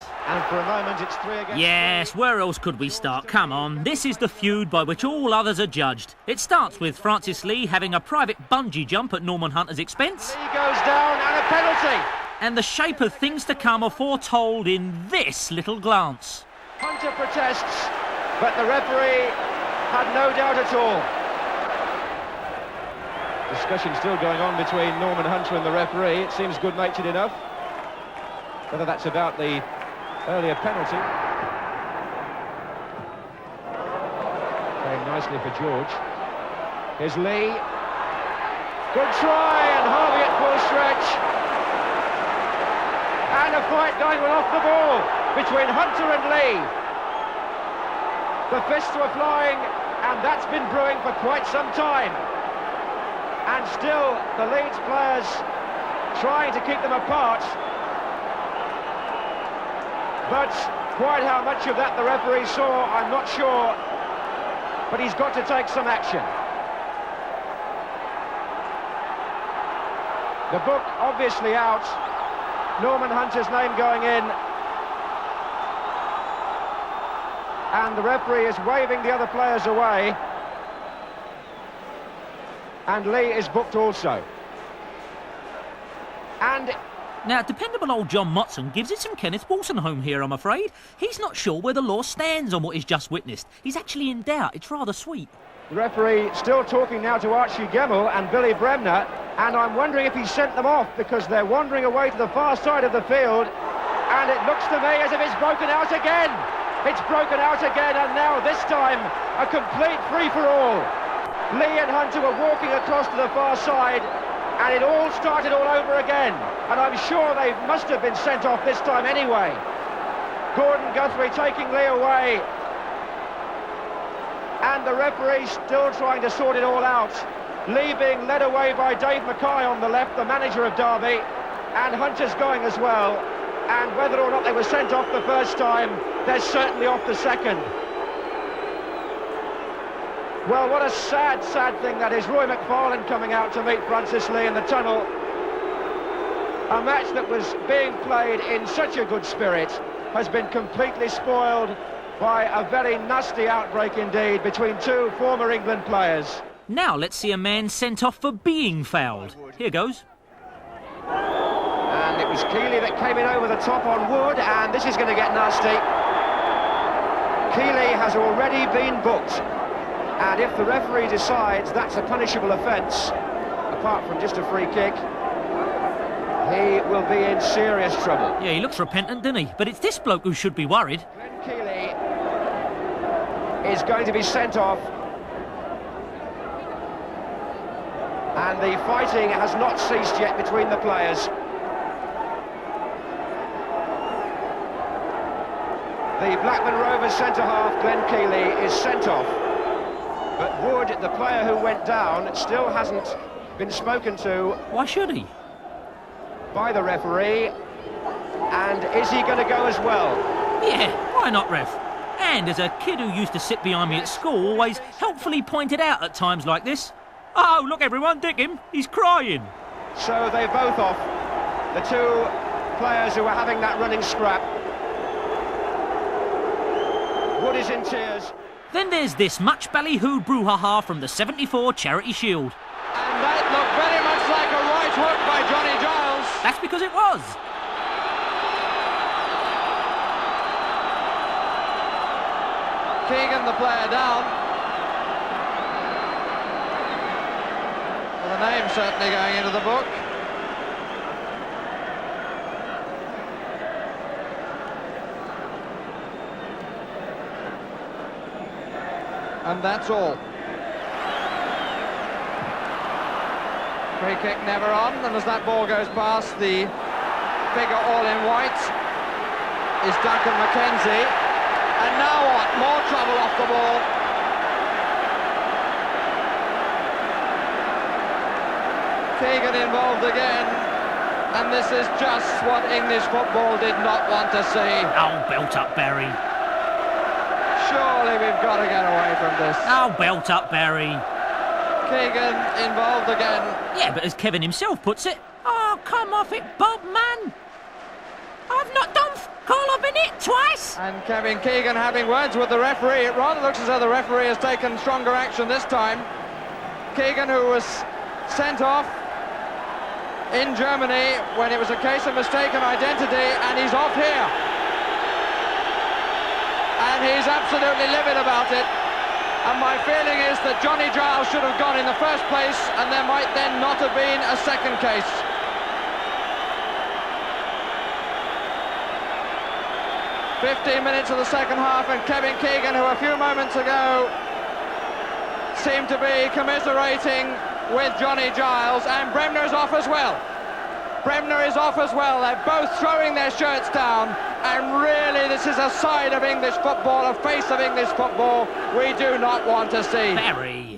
And for a moment, it's 3 against 3. Yes, where else could we start? Come on, this is the feud by which all others are judged. It starts with Francis Lee having a private bungee jump at Norman Hunter's expense. Lee goes down and a penalty. And the shape of things to come are foretold in this little glance. Hunter protests, but the referee had no doubt at all. Discussion still going on between Norman Hunter and the referee. It seems good-natured enough. Whether that's about the earlier penalty. Playing nicely for George. Here's Lee. Good try, and Harvey at full stretch. And a fight going off the ball between Hunter and Lee. The fists were flying, and that's been brewing for quite some time. And still, the Leeds players trying to keep them apart. But quite how much of that the referee saw, I'm not sure. But he's got to take some action. The book obviously out. Norman Hunter's name going in. And the referee is waving the other players away. And Lee is booked also. And now, dependable old John Motson gives it some Kenneth Wolstenholme here, I'm afraid. He's not sure where the law stands on what he's just witnessed. He's actually in doubt. It's rather sweet. The referee still talking now to Archie Gemmell and Billy Bremner, and I'm wondering if he sent them off because they're wandering away to the far side of the field, and it looks to me as if it's broken out again. It's broken out again, and now this time a complete free-for-all. Lee and Hunter were walking across to the far side, and it all started all over again. And I'm sure they must have been sent off this time anyway. Gordon Guthrie taking Lee away. And the referee still trying to sort it all out. Lee being led away by Dave Mackay on the left, the manager of Derby. And Hunter's going as well. And whether or not they were sent off the first time, they're certainly off the second. Well, what a sad, sad thing that is. Roy McFarlane coming out to meet Francis Lee in the tunnel. A match that was being played in such a good spirit has been completely spoiled by a very nasty outbreak indeed between two former England players. Now let's see a man sent off for being fouled. Here goes. And it was Keeley that came in over the top on Wood, and this is going to get nasty. Keeley has already been booked. And if the referee decides that's a punishable offence, apart from just a free kick, he will be in serious trouble. Yeah, he looks repentant, doesn't he? But it's this bloke who should be worried. Glenn Keeley is going to be sent off. And the fighting has not ceased yet between the players. The Blackburn Rovers centre-half, Glenn Keeley, is sent off. But Wood, the player who went down, still hasn't been spoken to. Why should he? By the referee. And is he going to go as well? Yeah, why not, ref? And as a kid who used to sit behind me at school always helpfully pointed out at times like this. Oh, look everyone, dig him, he's crying. So they're both off. The two players who were having that running scrap. Wood is in tears. Then there's this much ballyhooed brouhaha from the 74 Charity Shield. And that looked very much like a right hook by Johnny Giles. That's because it was. Keegan, the player, down. Well, the name certainly going into the book. And that's all. Free kick never on, and as that ball goes past, the figure all in white is Duncan McKenzie. And now what? More trouble off the ball. Keegan involved again, and this is just what English football did not want to see. Oh, belt up, Barry. Surely we've got to get away from this. Oh, belt up, Barry. Keegan involved again. Yeah, but as Kevin himself puts it, oh, come off it, Bob, man. I've not done call up any twice? And Kevin Keegan having words with the referee. It rather looks as though the referee has taken stronger action this time. Keegan, who was sent off in Germany when it was a case of mistaken identity, and he's off here. And he's absolutely livid about it. And my feeling is that Johnny Giles should have gone in the first place, and there might then not have been a second case. "15 minutes of the second half, and Kevin Keegan, who a few moments ago seemed to be commiserating with Johnny Giles, and Bremner's off as well. Bremner is off as well. They're both throwing their shirts down, and really this is a side of English football, a face of English football we do not want to see. Very.